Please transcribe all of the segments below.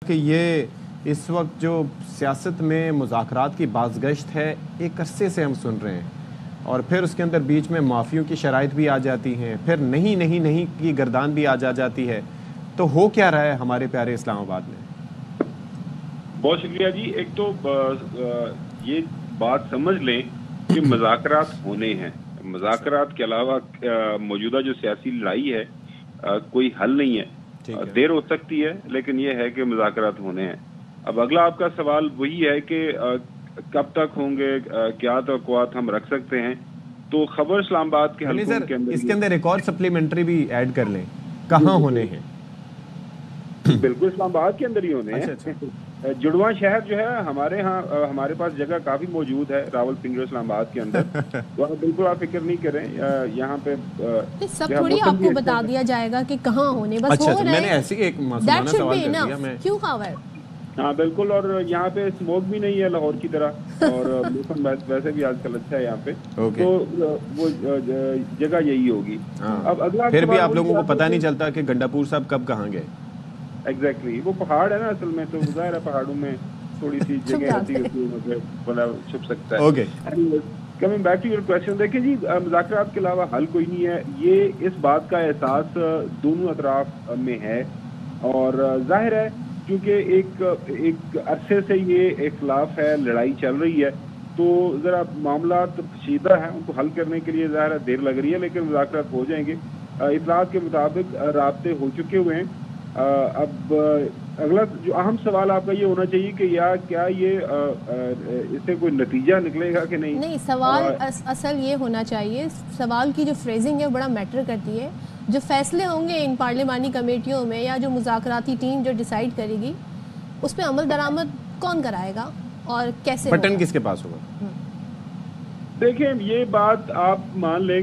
کہ یہ اس وقت جو سیاست میں مذاکرات کی بازگشت ہے ایک عرصے سے ہم سن رہے ہیں، اور پھر اس کے اندر بیچ میں معافیوں کی شرائط بھی آ جاتی ہیں، پھر نہیں کی گردان بھی آ جاتی ہے. تو ہو کیا رہا ہے ہمارے پیارے اسلام آباد میں؟ بہت شکریہ جی. ایک تو یہ بات سمجھ لیں کہ مذاکرات ہونے ہیں. مذاکرات کے علاوہ موجودہ جو سیاسی لڑائی ہے کوئی حل نہیں ہے. دیر ہو سکتی ہے لیکن یہ ہے کہ مذاکرات ہونے ہیں. اب اگلا آپ کا سوال وہی ہے کہ کب تک ہوں گے، کیا توقعات ہم رکھ سکتے ہیں. تو خبر اسلام آباد کے حلقوں کے اندر اس کے اندر ایک اور سپلیمنٹری بھی ایڈ کر لیں، کہاں ہونے ہیں؟ بالکل اسلام آباد کے اندر ہی ہونے ہیں. جڑواں شہر جو ہے ہمارے ہاں، ہمارے پاس جگہ کافی موجود ہے راول پنڈی اسلام آباد کے اندر. تو بالکل آپ فکر نہیں کریں، یہاں پہ سب تھوڑی آپ کو بتا دیا جائے گا کہ کہاں ہونے، بس ہو رہے ہیں. میں نے ایسے ہی ایک معصومانہ سوال کر دیا میں. کیوں خبر؟ ہاں بالکل. اور یہاں پہ اسموک بھی نہیں ہے لاہور کی طرح، اور موسم ویسے بھی آج کل اچھا ہے یہاں پہ. تو وہ جگہ یہی ہوگی. اب اگلا پھر بھی آپ لوگوں کو پتہ نہیں چلتا کہ گنڈا پور صاحب کب کہاں گئے. ایگزیکٹلی، وہ پہاڑ ہے نا اصل میں، تو ظاہر ہے پہاڑوں میں تھوڑی سی جگہ ہوتی ہے بڑا چھپ سکتا ہے. Coming back to your question, دیکھیں جی مذاکرات کے علاوہ حل کوئی نہیں ہے. یہ اس بات کا احساس دونوں اطراف میں ہے، اور ظاہر ہے کیونکہ ایک عرصے سے یہ اختلاف ہے، لڑائی چل رہی ہے، تو ذرا معاملات پیچیدہ ہیں، ان کو حل کرنے کے لیے ظاہر ہے دیر لگ رہی ہے، لیکن مذاکرات ہو جائیں گے. اطلاعات کے مطابق رابطے ہو چکے ہوئے ہیں. اب اگلا جو اہم سوال آپ کا یہ ہونا چاہیے کہ کیا یہ اس سے کوئی نتیجہ نکلے گا کہ نہیں. نہیں، سوال اصل یہ ہونا چاہیے، سوال کی جو فریزنگ ہے بڑا میٹر کرتی ہے. جو فیصلے ہوں گے ان پارلیمانی کمیٹیوں میں، یا جو مذاکراتی ٹیم جو ڈیسائیڈ کرے گی، اس پہ عمل درآمد کون کرائے گا اور کیسے؟ بٹن کس کے پاس ہوگا؟ دیکھیں یہ بات آپ مان لیں،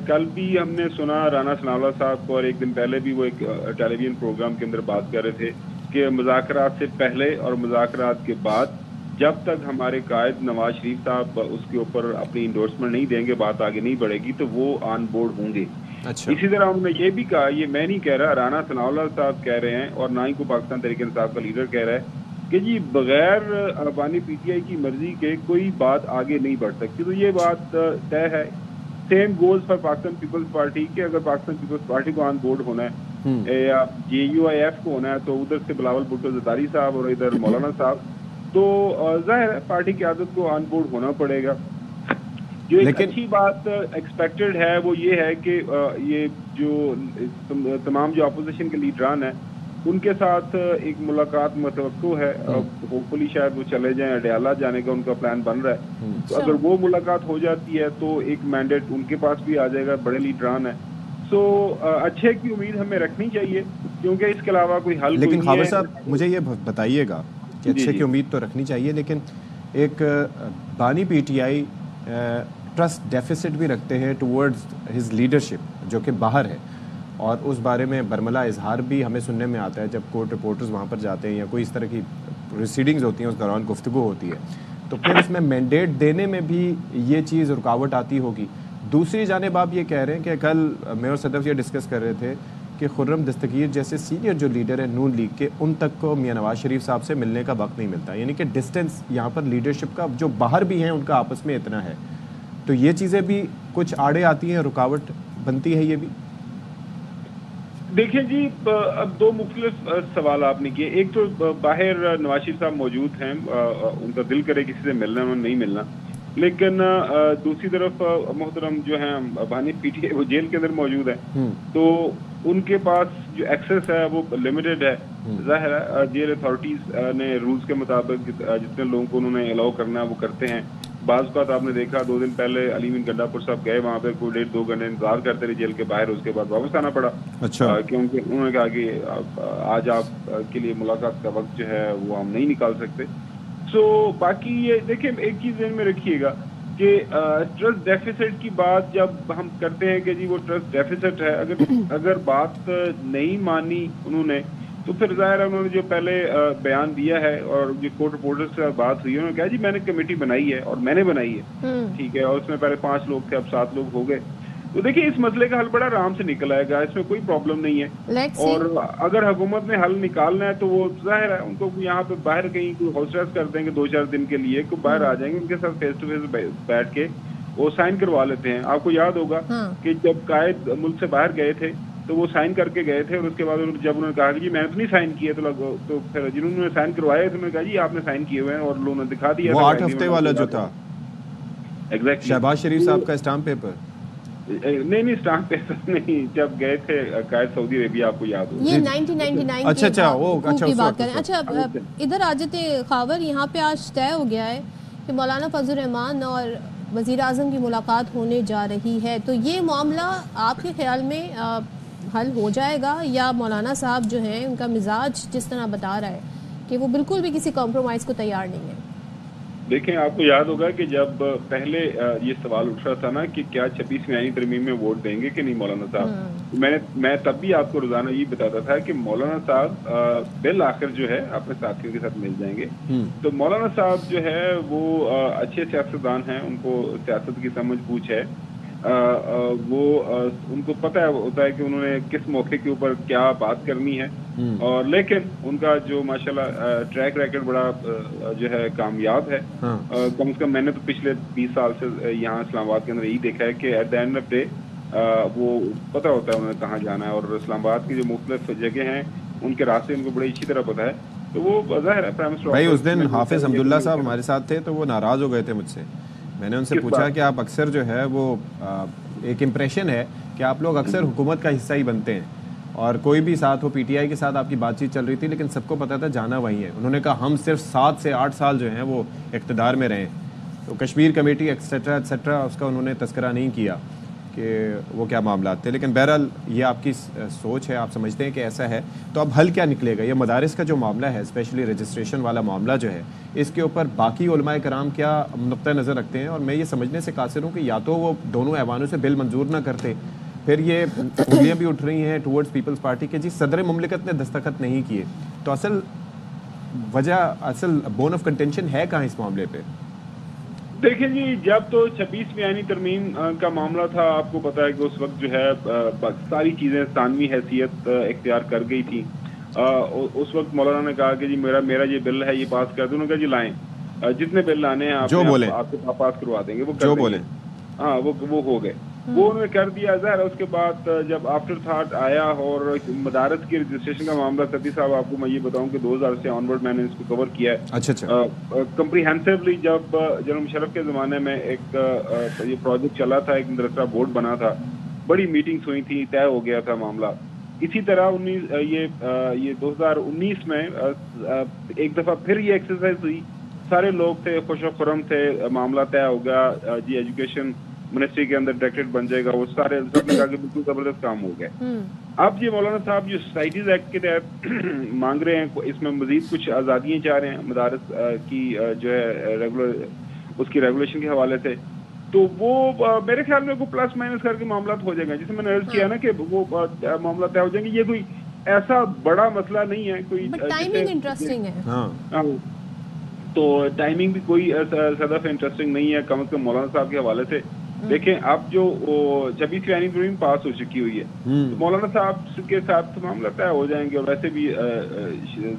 کل بھی ہم نے سنا رانا ثناء اللہ صاحب کو، اور ایک دن پہلے بھی وہ ایک ٹیلی ویژن پروگرام کے اندر بات کر رہے تھے کہ مذاکرات سے پہلے اور مذاکرات کے بعد جب تک ہمارے قائد نواز شریف صاحب اس کے اوپر اپنی انڈورسمنٹ نہیں دیں گے، بات آگے نہیں بڑھے گی، تو وہ آن بورڈ ہوں گے. اسی طرح انہوں نے یہ بھی کہا، یہ میں نہیں کہہ رہا، رانا ثناء اللہ صاحب کہہ رہے ہیں، اور نہ ہی کو پاکستان تحریک انصاف کا لیڈر کہہ رہا ہے کہ جی بغیر بانی پی ٹی آئی کی مرضی کے کوئی بات آگے نہیں بڑھ سکتی. تو یہ بات طے ہے. Same goes for Pakistan Peoples Party کہ اگر پاکستان پیپلز پارٹی کو آن بورڈ ہونا ہے یا جے یو آئی ایف کو ہونا ہے، تو ادھر سے بلاول بھٹو زرداری صاحب اور ادھر مولانا صاحب، تو ظاہر ہے پارٹی قیادت کو آن بورڈ ہونا پڑے گا. جو ایک اچھی بات ایکسپیکٹڈ ہے وہ یہ ہے کہ یہ جو تمام جو اپوزیشن کے لیڈران ہیں ان کے ساتھ ایک ملاقات متوقع ہے. ہوپ فلی شاید وہ چلے جائیں، اڈیالہ جانے کا ان کا پلان بن رہا ہے. تو اگر وہ ملاقات ہو جاتی ہے تو ایک مینڈیٹ ان کے پاس بھی آ جائے گا، بڑے لیڈران ہیں. سو اچھے کی امید ہمیں رکھنی چاہیے، کیونکہ اس کے علاوہ کوئی حل لیکن خاور صاحب مجھے یہ بتائیے گا کہ اچھے کی امید تو رکھنی چاہیے، لیکن ایک بانی P T I trust deficits بھی رکھتے ہیں ٹورڈز ہز لیڈرشپ، جو کہ باہر ہے، اور اس بارے میں برملا اظہار بھی ہمیں سننے میں آتا ہے جب کورٹ رپورٹرز وہاں پر جاتے ہیں یا کوئی اس طرح کی پروسیڈنگز ہوتی ہیں، اس دوران گفتگو ہوتی ہے، تو پھر اس میں مینڈیٹ دینے میں بھی یہ چیز رکاوٹ آتی ہوگی. دوسری جانب آپ یہ کہہ رہے ہیں کہ کل میں اور صدف یہ ڈسکس کر رہے تھے کہ خرم دستگیر جیسے سینئر جو لیڈر ہیں نون لیگ کے، ان تک کو میاں نواز شریف صاحب سے ملنے کا وقت نہیں ملتا، یعنی کہ ڈسٹینس یہاں پر لیڈرشپ کا جو باہر بھی ہیں ان کا آپس میں اتنا ہے. تو یہ چیزیں بھی کچھ آڑے آتی ہیں، رکاوٹ بنتی ہے. یہ بھی دیکھیں جی، اب دو مختلف سوال آپ نے کیے. ایک تو باہر نواز شریف صاحب موجود ہیں، ان کا دل کرے کسی سے ملنا انہوں نے نہیں ملنا، لیکن دوسری طرف محترم جو ہیں بانی پی ٹی آئی وہ جیل کے اندر موجود ہیں، تو ان کے پاس جو ایکسیس ہے وہ لمیٹڈ ہے. ظاہر ہے جیل اتھارٹیز نے رولز کے مطابق جتنے لوگوں کو انہوں نے الاؤ کرنا ہے وہ کرتے ہیں. بعض اوقات آپ نے دیکھا 2 دن پہلے علی امین گنڈا پور صاحب گئے وہاں پہ، کوئی 1.5-2 گھنٹے انتظار کرتے رہے جیل کے باہر، اس کے بعد واپس آنا پڑا. کیونکہ انہوں نے کہا کہ آج آپ کے لیے ملاقات کا وقت جو ہے وہ ہم نہیں نکال سکتے. سو باقی یہ دیکھیں، ایک چیز ذہن میں رکھیے گا کہ ٹرسٹ ڈیفیسٹ کی بات جب ہم کرتے ہیں کہ جی وہ ٹرسٹ ڈیفیسٹ ہے، اگر بات نہیں مانی انہوں نے، تو پھر ظاہر ہے انہوں نے جو پہلے بیان دیا ہے اور جو کورٹ رپورٹر سے بات ہوئی، انہوں نے کہا جی میں نے کمیٹی بنائی ہے اور میں نے بنائی ہے، ٹھیک ہے، اور اس میں پہلے 5 لوگ تھے، اب 7 لوگ ہو گئے. تو دیکھیں اس مسئلے کا حل بڑا آرام سے نکل آئے گا, اس میں کوئی پرابلم نہیں ہے. اور اگر حکومت نے حل نکالنا ہے تو وہ ظاہر ہے ان کو یہاں پہ باہر کہیں کوئی ہاؤس ریسٹ کر دیں گے 2-4 دن کے لیے, کو باہر آ جائیں گے, ان کے ساتھ فیس ٹو فیس بیٹھ کے وہ سائن کروا لیتے ہیں. آپ کو یاد ہوگا کہ جب قائد ملک سے باہر گئے تھے تو وہ سائن کر کے گئے تھے, اور اس کے بعد جب انہوں نے کہا کہ جی میں نے تو نہیں سائن کیے, تو پھر جنہوں نے سائن کروائے تو انہوں نے کہا جی آپ نے سائن کیے ہوئے ہیں, اور لوگوں نے دکھا دیا. وہ 8 ہفتے والا جو تھا ایگزیکٹلی شہباز شریف صاحب کا اسٹامپ پیپر, نہیں اسٹامپ پیپر نہیں, جب گئے تھے قائد سعودی عربیہ, آپ کو یاد ہوگا یہ 1999 کی بات کریں. اچھا ادھر آ جاتے خاور, یہاں پہ آج طے ہو گیا ہے کہ مولانا فضل الرحمان اور وزیر اعظم کی ملاقات ہونے جا رہی ہے, تو یہ معاملہ آپ کے خیال میں حل ہو جائے گا, یا مولانا صاحب جو ہیں ان کا مزاج جس طرح بتا رہا ہے کہ وہ بالکل بھی کسی کمپرومائز کو تیار نہیں ہے؟ دیکھیں آپ کو یاد ہوگا کہ جب پہلے یہ سوال اٹھ رہا تھا نا کہ کیا 26ویں آئینی ترمیم میں ووٹ دیں گے کہ نہیں مولانا صاحب, میں تب بھی آپ کو روزانہ یہ بتاتا تھا کہ مولانا صاحب بالآخر جو ہے اپنے ساتھیوں کے ساتھ مل جائیں گے. تو مولانا صاحب جو ہے وہ اچھے سیاستدان ہیں, ان کو سیاست کی سمجھ بوجھ ہے, وہ ان کو پتہ ہوتا ہے کہ انہوں نے کس موقع کے اوپر کیا بات کرنی ہے, اور لیکن ان کا جو ماشاءاللہ ٹریک ریکارڈ بڑا جو ہے کامیاب ہے. کم از کم میں نے تو پچھلے 20 سال سے یہاں اسلام آباد کے اندر یہی دیکھا ہے کہ at the end of day وہ پتہ ہوتا ہے انہوں نے کہاں جانا ہے, اور اسلام آباد کی جو مختلف جگہ ہیں ان کے راستے ان کو بڑی اچھی طرح پتہ ہے. تو وہ ظاہر ہے پرائم منسٹر بھائی اس دن حافظ حمداللہ صاحب ہمارے ساتھ تھے تو وہ ناراض ہو گئے تھے مجھ سے. میں نے ان سے پوچھا کہ آپ اکثر جو ہے وہ ایک امپریشن ہے کہ آپ لوگ اکثر حکومت کا حصہ ہی بنتے ہیں, اور کوئی بھی ساتھ ہو, پی ٹی آئی کے ساتھ آپ کی بات چیت چل رہی تھی لیکن سب کو پتا تھا جانا وہی ہے. انہوں نے کہا ہم صرف 7 سے 8 سال جو ہیں وہ اقتدار میں رہے, تو کشمیر کمیٹی ایکسیٹرا ایکسیٹرا اس کا انہوں نے تذکرہ نہیں کیا کہ وہ کیا معاملات تھے. لیکن بہرحال یہ آپ کی سوچ ہے, آپ سمجھتے ہیں کہ ایسا ہے, تو اب حل کیا نکلے گا؟ یہ مدارس کا جو معاملہ ہے, اسپیشلی رجسٹریشن والا معاملہ جو ہے, اس کے اوپر باقی علماء کرام کیا نقطہ نظر رکھتے ہیں؟ اور میں یہ سمجھنے سے قاصر ہوں کہ یا تو وہ دونوں ایوانوں سے بل منظور نہ کرتے, پھر یہ انگلیاں بھی اٹھ رہی ہیں ٹورڈز پیپلز پارٹی کے جی صدر مملکت نے دستخط نہیں کیے, تو اصل وجہ, اصل بون آف کنٹینشن ہے کہاں اس معاملے پہ؟ دیکھیں جی, جب تو 26ویں آئینی ترمیم کا معاملہ تھا, آپ کو پتا ہے کہ اس وقت جو ہے ساری چیزیں ثانوی حیثیت اختیار کر گئی تھی. اس وقت مولانا نے کہا کہ جی میرا یہ بل ہے یہ پاس کر دوں. انہوں نے کہا جی لائیں, جتنے بل لانے ہیں آپ کو پاس کروا دیں گے, وہ جو بولیں. ہاں وہ ہو گئے, وہ انہوں نے کر دیا. ظاہر ہے اس کے بعد جب آفٹر تھاٹ آیا اور مدارس کی رجسٹریشن کا معاملہ, ستی صاحب آپ کو میں یہ بتاؤں کہ 2000 سے آن ورڈ میں نے اس کو کور کیا ہے کمپریہنسولی. جب جنرل مشرف کے زمانے میں ایک یہ پروجیکٹ چلا تھا, ایک مدرسہ بورڈ بنا تھا, بڑی میٹنگز ہوئی تھی, طے ہو گیا تھا معاملہ. اسی طرح 2019 میں ایک دفعہ پھر یہ ایکسرسائز ہوئی, سارے لوگ تھے, خوش و خرم تھے, معاملہ طے ہو گیا, جی ایجوکیشن منسٹری کے اندر ڈائریکٹریٹ بن جائے گا. وہ سارے سب نے کہا کہ بالکل زبردست کام ہو گیا. اب یہ مولانا صاحب جو سوسائٹیز ایکٹ کے تحت مانگ رہے ہیں, اس میں مزید کچھ آزادیاں چاہ رہے ہیں مدارس کی جو ہے اس کی ریگولیشن کے حوالے سے, تو وہ میرے خیال میں کو پلس مائنس کر کے معاملات ہو جائیں گے. جیسے میں نے عرض کیا نا کہ وہ معاملات طے ہو جائیں گے. یہ کوئی ایسا بڑا مسئلہ نہیں ہے, کوئی ٹائمنگ انٹرسٹنگ ہے. تو ٹائمنگ بھی کوئی زیادہ انٹرسٹنگ نہیں ہے, کم از کم مولانا صاحب کے حوالے سے. دیکھیں اب جو 26ویں آئینی ترمیم پاس ہو چکی ہوئی ہے, تو مولانا صاحب کے ساتھ معاملہ طے ہو جائیں گے. اور ویسے بھی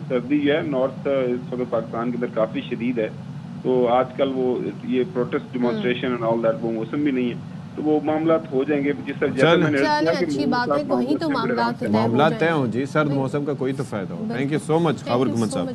سردی جو ہے نارتھ اس وقت پاکستان کے اندر کافی شدید ہے, تو آج کل وہ یہ protest demonstration and all that وہ موسم بھی نہیں ہے, تو وہ معاملات ہو جائیں گے. جس طرح میں نے اچھی بات ہے, وہیں تو معاملات طے ہوں جی, سرد موسم کا کوئی تو فائدہ ہو. تھینک یو سو مچ خاور گمن صاحب.